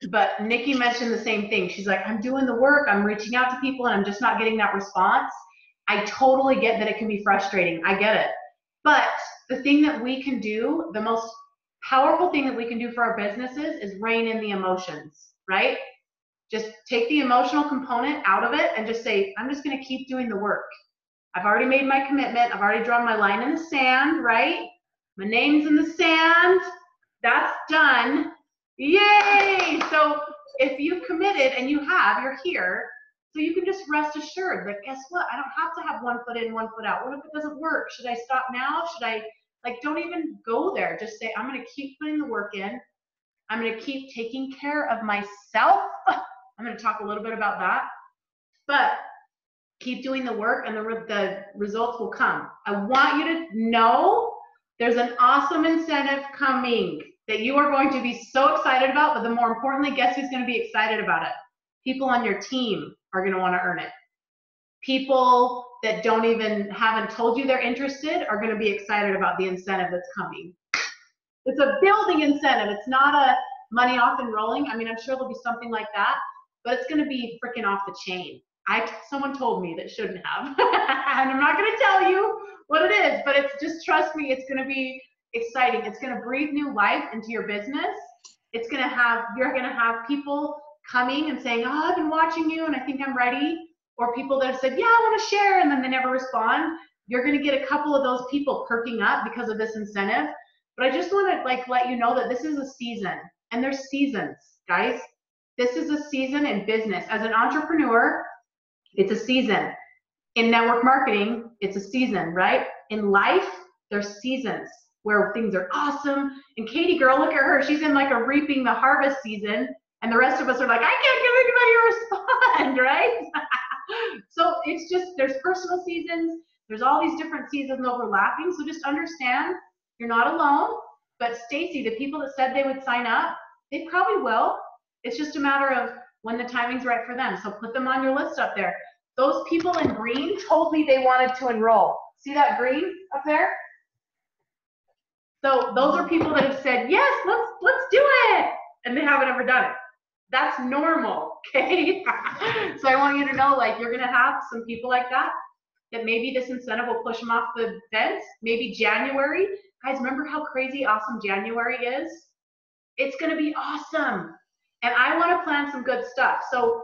But Nikki mentioned the same thing. She's like, I'm doing the work, I'm reaching out to people, and I'm just not getting that response. I totally get that it can be frustrating. I get it. But the thing that we can do, the most powerful thing that we can do for our businesses is rein in the emotions, right? Just take the emotional component out of it and just say, I'm just going to keep doing the work. I've already made my commitment. I've already drawn my line in the sand, right? My name's in the sand. That's done. Yay! So if you've committed and you're here, so you can just rest assured that guess what? I don't have to have one foot in, one foot out. What if it doesn't work? Should I stop now? Should I, don't even go there. Just say, I'm going to keep putting the work in. I'm going to keep taking care of myself. I'm going to talk a little bit about that. But keep doing the work and the results will come. I want you to know there's an awesome incentive coming that you are going to be so excited about, but more importantly, guess who's going to be excited about it? People on your team are going to want to earn it. People that haven't told you they're interested are going to be excited about the incentive that's coming. It's a building incentive. It's not a money off and rolling. I mean, I'm sure there'll be something like that, but it's going to be freaking off the chain. Someone told me that shouldn't have, and I'm not going to tell you what it is, but it's just, trust me, it's going to be exciting. It's going to breathe new life into your business. You're going to have people coming and saying, oh, I've been watching you and I think I'm ready. Or people that have said, yeah, I want to share, and then they never respond. You're going to get a couple of those people perking up because of this incentive. But I just want to let you know that this is a season, and there's seasons, guys. This is a season in business. As an entrepreneur, it's a season. In network marketing, it's a season, right? In life, there's seasons where things are awesome. And Katie, girl, look at her. She's in like a reaping the harvest season. And the rest of us are like, I can't get anybody to respond, right? So it's just, there's personal seasons. There's all these different seasons overlapping. So just understand you're not alone. But Stacy, the people that said they would sign up, they probably will. It's just a matter of when the timing's right for them. So put them on your list up there. Those people in green told me they wanted to enroll. See that green up there? So those are people that have said, yes, let's do it. And they haven't ever done it. That's normal, okay? So I want you to know, you're gonna have some people like that maybe this incentive will push them off the fence. Maybe January. Guys, remember how crazy awesome January is? It's gonna be awesome. And I wanna plan some good stuff. So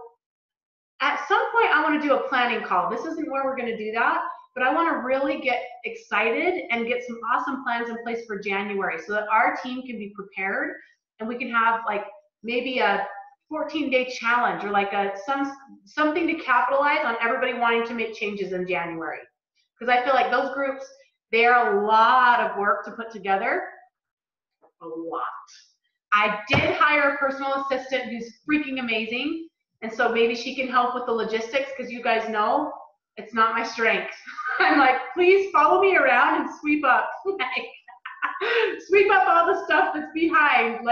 at some point, I wanna do a planning call. This isn't where we're gonna do that, but I wanna really get excited and get some awesome plans in place for January so that our team can be prepared and we can have maybe a 14-day challenge or something to capitalize on everybody wanting to make changes in January. Because I feel like those groups, they are a lot of work to put together. A lot. I did hire a personal assistant who's freaking amazing. And so maybe she can help with the logistics because you guys know it's not my strength. I'm like, please follow me around and sweep up. Sweep up all the stuff that's behind.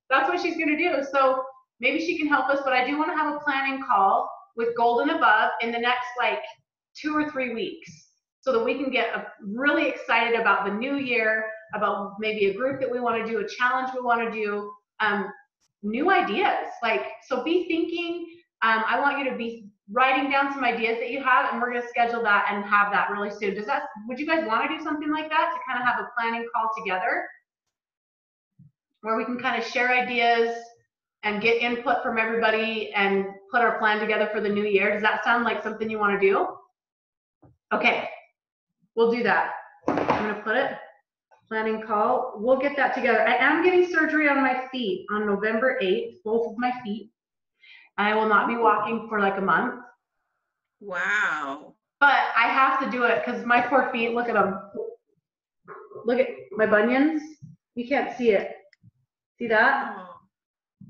That's what she's going to do. So maybe she can help us, but I do want to have a planning call with Gold and Above in the next 2 or 3 weeks so that we can get really excited about the new year, about maybe a group that we want to do, a challenge we want to do, new ideas. So be thinking. I want you to be writing down some ideas that you have, and we're going to schedule that and have that really soon. Would you guys want to do something like that to kind of have a planning call together where we can kind of share ideas and get input from everybody and put our plan together for the new year? Does that sound like something you want to do? Okay, we'll do that. I'm going to put it, planning call. We'll get that together. I am getting surgery on my feet on November 8th, both of my feet. I will not be walking for a month. Wow. But I have to do it because my poor feet, look at them. Look at my bunions. You can't see it. See that? Oh.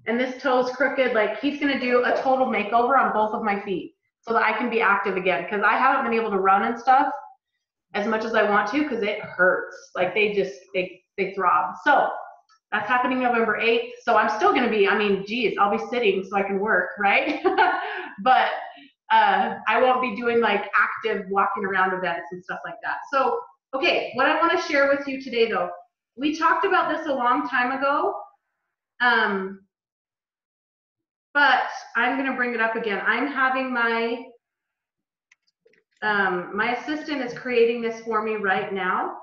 And this toe's crooked. He's going to do a total makeover on both of my feet so that I can be active again because I haven't been able to run and stuff as much as I want to because it hurts. They throb. So that's happening November 8th. So I'm still going to be, geez, I'll be sitting so I can work, right? But I won't be doing active walking around events and stuff like that. So, okay, what I want to share with you today though, we talked about this a long time ago. but I'm going to bring it up again. I'm having my, my assistant is creating this for me right now.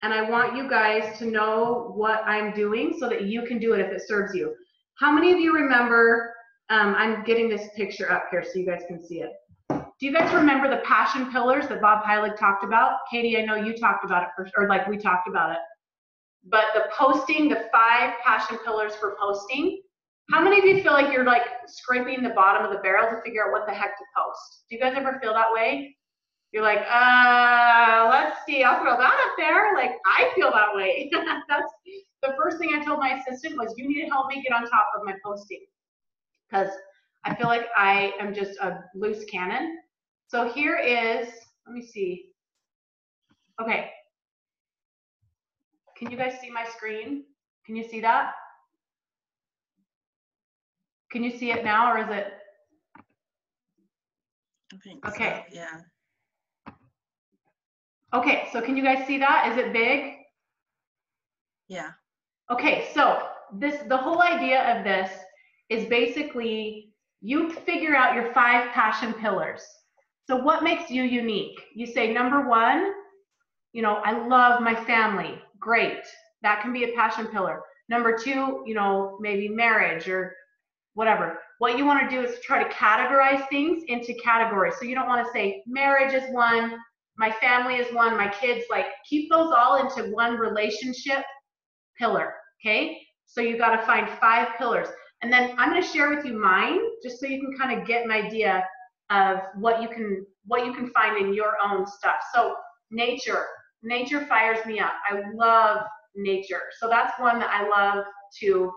And I want you guys to know what I'm doing so that you can do it if it serves you. How many of you remember, I'm getting this picture up here so you guys can see it. Do you guys remember the passion pillars that Bob Heilig talked about? Katie, I know you talked about it first, or like we talked about it. But the posting, the 5 passion pillars for posting. How many of you feel like you're like scraping the bottom of the barrel to figure out what the heck to post? Do you guys ever feel that way? You're like, let's see, I'll throw that up there. Like, I feel that way. That's the first thing I told my assistant was, you need to help me get on top of my posting. Because I feel like I am just a loose cannon. So here is, let me see. Okay. Can you guys see my screen? Can you see that? Can you see it now, or is it? I think okay. So, yeah. Okay, so can you guys see that? Is it big? Yeah. Okay, so the whole idea of this is basically you figure out your 5 passion pillars. So what makes you unique? You say, number 1, you know, I love my family. Great. That can be a passion pillar. Number 2, you know, maybe marriage or whatever. What you want to do is try to categorize things into categories. So you don't want to say marriage is 1, my family is 1, my kids, like keep those all into one relationship pillar, okay? So you got to find 5 pillars. And then I'm going to share with you mine just so you can kind of get an idea of what you can find in your own stuff. So nature fires me up. I love nature. So that's one that I love to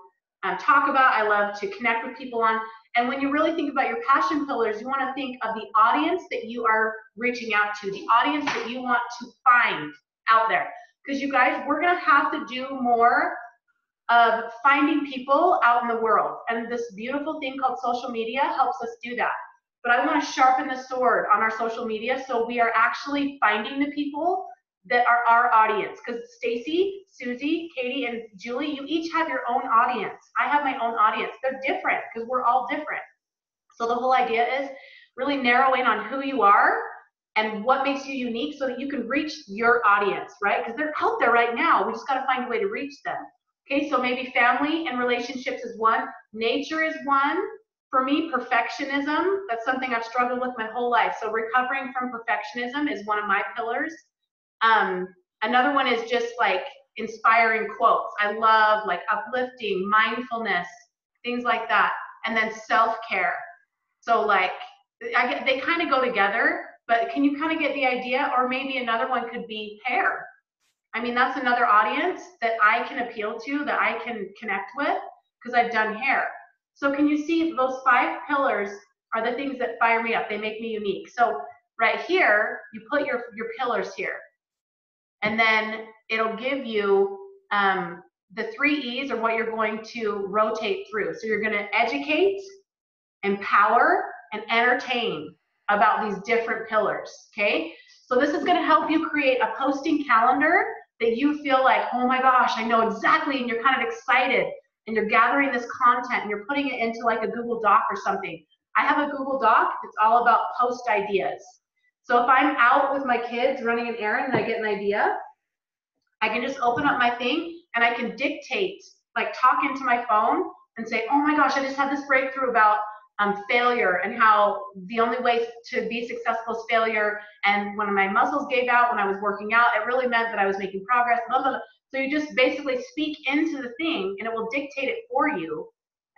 talk about. I love to connect with people on. And when you really think about your passion pillars, you want to think of the audience that you are reaching out to, the audience that you want to find out there. Because you guys, we're going to have to do more of finding people out in the world. And this beautiful thing called social media helps us do that. But I want to sharpen the sword on our social media so we are actually finding the people that are our audience. Because Stacy, Susie, Katie, and Julie, you each have your own audience. I have my own audience. They're different because we're all different. So the whole idea is really narrow in on who you are and what makes you unique so that you can reach your audience, right? Because they're out there right now. We just got to find a way to reach them. Okay, so maybe family and relationships is 1. Nature is 1. For me, perfectionism, that's something I've struggled with my whole life. So recovering from perfectionism is one of my pillars. Another one is just like inspiring quotes. I love like uplifting, mindfulness, things like that. And then self-care. So like, they kind of go together, but can you kind of get the idea? Or maybe another one could be hair. I mean, that's another audience that I can appeal to, that I can connect with, because I've done hair. So can you see those 5 pillars are the things that fire me up? They make me unique. So right here, you put your pillars here. And then it'll give you the 3 E's are what you're going to rotate through. So you're going to educate, empower, and entertain about these different pillars, okay? So this is going to help you create a posting calendar that you feel like, oh my gosh, I know exactly, and you're kind of excited, and you're gathering this content, and you're putting it into like a Google Doc or something. I have a Google Doc. It's all about post ideas. So if I'm out with my kids running an errand and I get an idea, I can just open up my thing and I can dictate, like talk into my phone and say, oh my gosh, I just had this breakthrough about failure and how the only way to be successful is failure. And when my muscles gave out when I was working out, it really meant that I was making progress, blah, blah, blah. So you just basically speak into the thing and it will dictate it for you.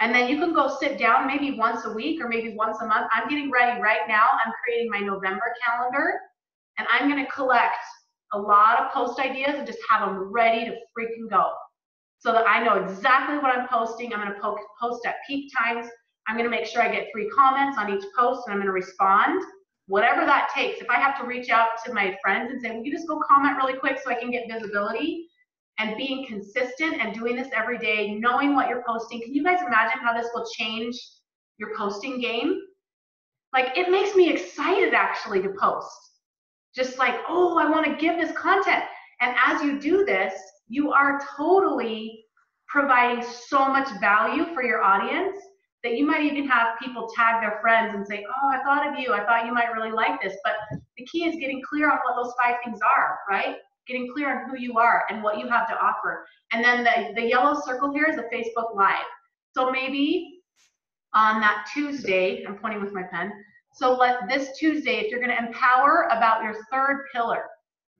And then you can go sit down maybe once a week or maybe once a month. I'm getting ready right now. I'm creating my November calendar and I'm going to collect a lot of post ideas and just have them ready to freaking go so that I know exactly what I'm posting. I'm going to post at peak times. I'm going to make sure I get 3 comments on each post and I'm going to respond, whatever that takes. If I have to reach out to my friends and say, will you just go comment really quick so I can get visibility? And being consistent and doing this every day, knowing what you're posting. Can you guys imagine how this will change your posting game? Like, it makes me excited actually to post. Just like, oh, I want to give this content. And as you do this, you are totally providing so much value for your audience that you might even have people tag their friends and say, oh, I thought of you. I thought you might really like this. But the key is getting clear on what those 5 things are, right? Getting clear on who you are and what you have to offer. And then the yellow circle here is a Facebook Live. So maybe on that Tuesday, I'm pointing with my pen. So this Tuesday, if you're going to empower about your 3rd pillar,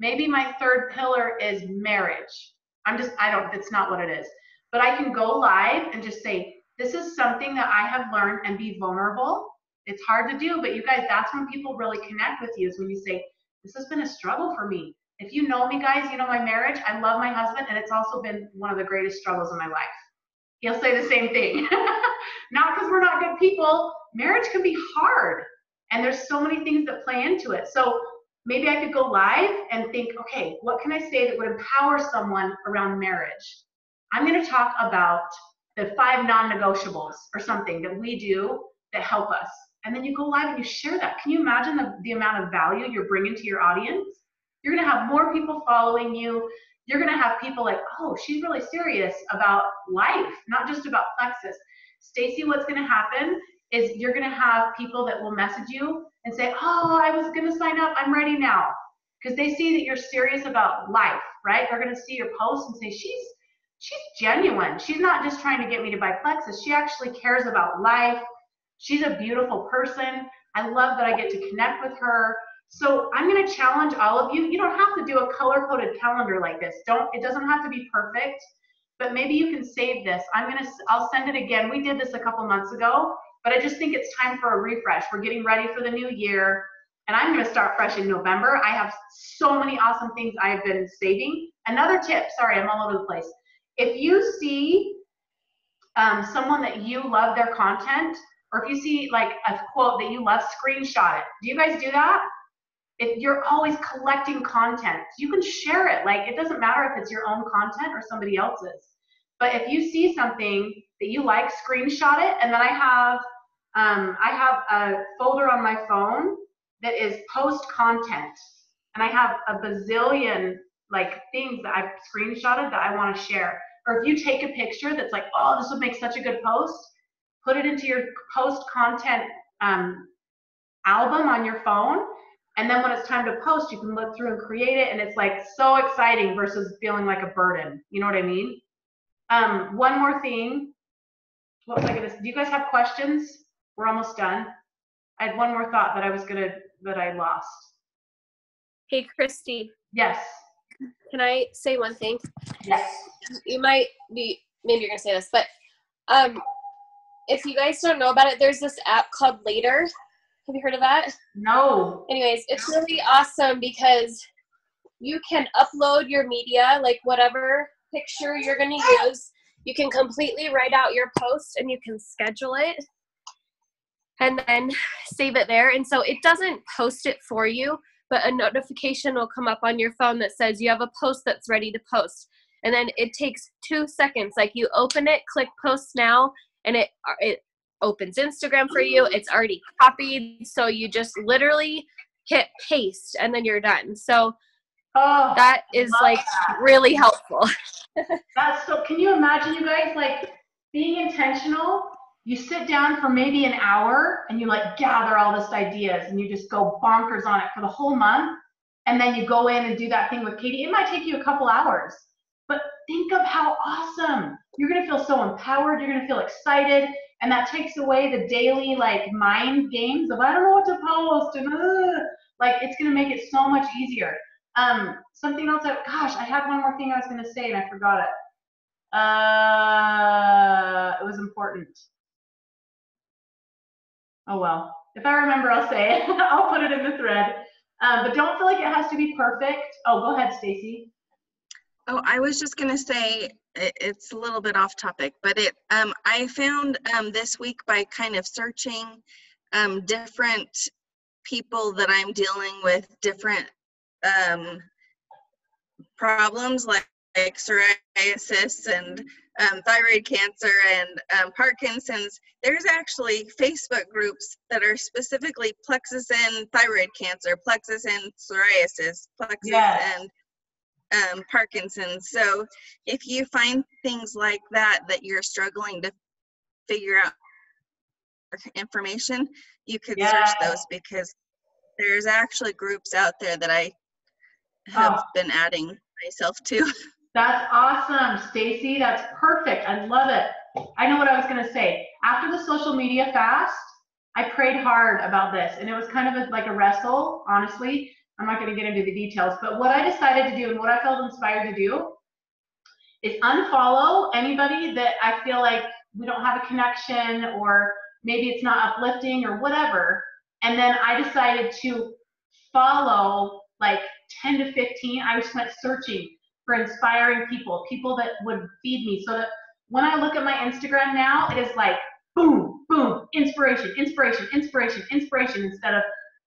maybe my 3rd pillar is marriage. It's not what it is. But I can go live and just say, this is something that I have learned, and be vulnerable. It's hard to do, but you guys, that's when people really connect with you, is when you say, this has been a struggle for me. If you know me, guys, you know my marriage. I love my husband, and it's also been one of the greatest struggles in my life. He'll say the same thing. Not because we're not good people. Marriage can be hard, and there's so many things that play into it. So maybe I could go live and think, okay, what can I say that would empower someone around marriage? I'm going to talk about the 5 non-negotiables or something that we do that help us. And then you go live and you share that. Can you imagine the amount of value you're bringing to your audience? You're going to have more people following you. You're going to have people like, oh, she's really serious about life, not just about Plexus. Stacy, what's going to happen is you're going to have people that will message you and say, oh, I was going to sign up. I'm ready now. Because they see that you're serious about life, right? They're going to see your post and say, she's genuine. She's not just trying to get me to buy Plexus. She actually cares about life. She's a beautiful person. I love that I get to connect with her. So I'm going to challenge all of you. You don't have to do a color-coded calendar like this. It doesn't have to be perfect, but maybe you can save this. I'll send it again. We did this a couple months ago, but I just think it's time for a refresh. We're getting ready for the new year, and I'm going to start fresh in November. I have so many awesome things I have been saving. Another tip, sorry, I'm all over the place. If you see someone that you love their content, or if you see like a quote that you love, screenshot it. Do you guys do that? If you're always collecting content, you can share it. Like, it doesn't matter if it's your own content or somebody else's. But if you see something that you like, screenshot it. And then I have a folder on my phone that is post content, and I have a bazillion like things that I've screenshotted that I want to share. Or if you take a picture that's like, oh, this would make such a good post, put it into your post content album on your phone. And then when it's time to post, you can look through and create it. And it's like so exciting versus feeling like a burden. You know what I mean? One more thing. What was I gonna say? Do you guys have questions? We're almost done. I had one more thought that I lost. Hey, Christy. Yes. Can I say one thing? Yes. You might be, maybe you're gonna say this, but if you guys don't know about it, there's this app called Later. Have you heard of that? No. Anyways, it's really awesome because you can upload your media, like whatever picture you're going to use. You can completely write out your post and you can schedule it and then save it there. And so it doesn't post it for you, but a notification will come up on your phone that says you have a post that's ready to post. And then it takes 2 seconds. Like, you open it, click post now, and it opens Instagram for you. It's already copied. So you just literally hit paste and then you're done. So that is like really helpful. That's so, can you imagine, you guys, like being intentional? You sit down for maybe an hour and you like gather all this ideas and you just go bonkers on it for the whole month. And then you go in and do that thing with Katie. It might take you a couple hours, but think of how awesome. You're going to feel so empowered. You're going to feel excited. And that takes away the daily like mind games of I don't know what to post and like it's going to make it so much easier. Something else gosh, I had one more thing I was going to say and I forgot it. It was important. Oh well, if I remember, I'll say it. I'll put it in the thread. But don't feel like it has to be perfect. Oh, go ahead, Stacy. Oh, I was just going to say, it's a little bit off topic, but I found this week by kind of searching different people that I'm dealing with, different problems like psoriasis and thyroid cancer and Parkinson's. There's actually Facebook groups that are specifically Plexus and thyroid cancer, Plexus and psoriasis, Plexus and Parkinson's. So if you find things like that you're struggling to figure out information, you could Yeah. search those, because there's actually groups out there that I have been adding myself to. That's awesome, Stacy. That's perfect. I love it. I know what I was going to say. After the social media fast, I prayed hard about this, and it was kind of like a wrestle, honestly. I'm not going to get into the details, but what I decided to do and what I felt inspired to do is unfollow anybody that I feel like we don't have a connection, or maybe it's not uplifting or whatever. And then I decided to follow like 10 to 15. I just went searching for inspiring people, people that would feed me, so that when I look at my Instagram now, it is like boom, boom, inspiration, inspiration, inspiration, inspiration, instead of,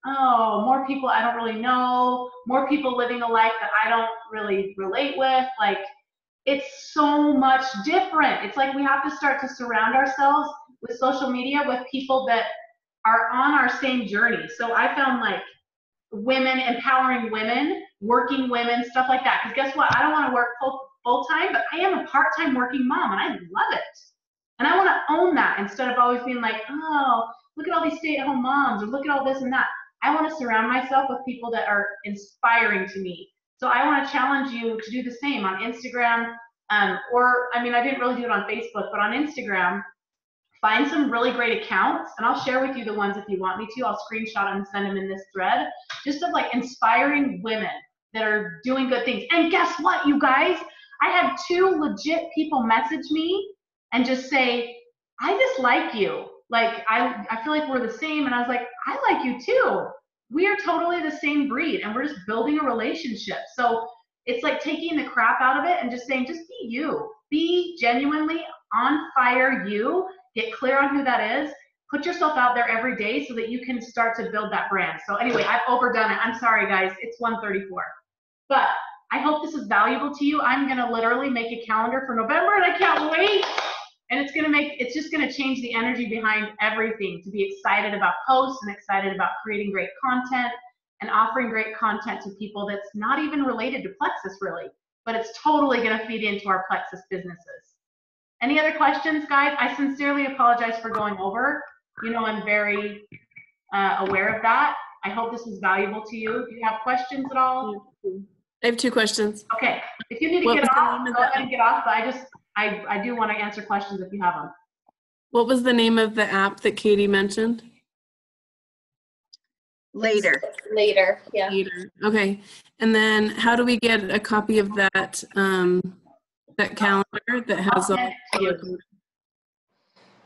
oh, more people I don't really know, more people living a life that I don't really relate with. Like, it's so much different. It's like we have to start to surround ourselves with social media with people that are on our same journey. So I found like women, empowering women, working women, stuff like that. Because guess what? I don't want to work full time, but I am a part-time working mom, and I love it. And I want to own that, instead of always being like, oh, look at all these stay-at-home moms, or look at all this and that. I want to surround myself with people that are inspiring to me. So I want to challenge you to do the same on Instagram, or, I mean, I didn't really do it on Facebook, but on Instagram, find some really great accounts, and I'll share with you the ones if you want me to. I'll screenshot them and send them in this thread, just of like inspiring women that are doing good things. And guess what, you guys? I had 2 legit people message me and just say, I just like you. Like, I feel like we're the same. And I was like, I like you too. We are totally the same breed, and we're just building a relationship. So it's like taking the crap out of it and just saying, just be you. Be genuinely on fire you. Get clear on who that is. Put yourself out there every day so that you can start to build that brand. So anyway, I've overdone it. I'm sorry, guys. It's 1:34. But I hope this is valuable to you. I'm going to literally make a calendar for November, and I can't wait. And it's just going to change the energy behind everything, to be excited about posts and excited about creating great content and offering great content to people that's not even related to Plexus really, but it's totally going to feed into our Plexus businesses. Any other questions, guys? I sincerely apologize for going over. You know, I'm very aware of that. I hope this was valuable to you. Do you have questions at all? I have 2 questions. Okay. If you need to get off, go ahead and get off, but I do want to answer questions if you have them. What was the name of the app that Katie mentioned? Later. Yeah. Later. Okay. And then how do we get a copy of that that calendar that has all?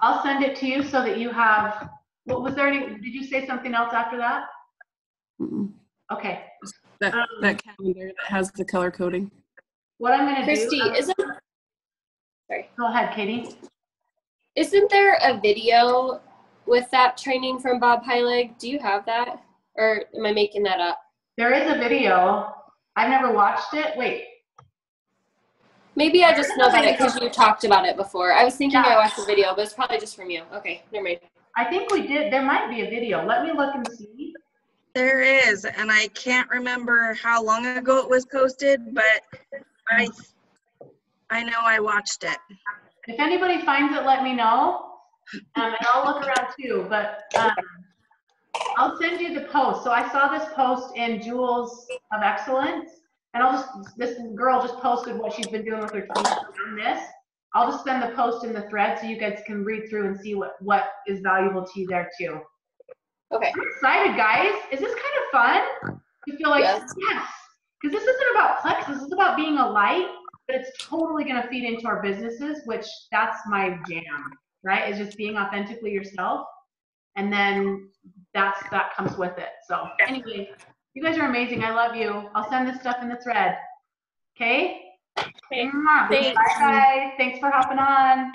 I'll send it to you so that you have. What was there? Did you say something else after that? Mm-mm. Okay. That calendar that has the color coding. What I'm going to do. Christy, sorry. Go ahead, Katie. Isn't there a video with that training from Bob Heilig? Do you have that? Or am I making that up? There is a video. I've never watched it. Wait. Maybe I just know about it because you talked about it before. I was thinking Yeah. I watched the video, but it's probably just from you. Okay, never mind. I think we did. There might be a video. Let me look and see. There is, and I can't remember how long ago it was posted, but I know I watched it. If anybody finds it, let me know. And I'll look around too, but I'll send you the post. So I saw this post in Jewels of Excellence, and this girl just posted what she's been doing with her team on this. I'll just send the post in the thread so you guys can read through and see what is valuable to you there too. Okay. I'm excited, guys. Is this kind of fun? You feel like, yes. Because this isn't about Plexus. This is about being a light, but it's totally going to feed into our businesses, which that's my jam, right? Is just being authentically yourself. And then that comes with it. So anyway, you guys are amazing. I love you. I'll send this stuff in the thread. Okay? Okay. Bye, guys. Thanks for hopping on.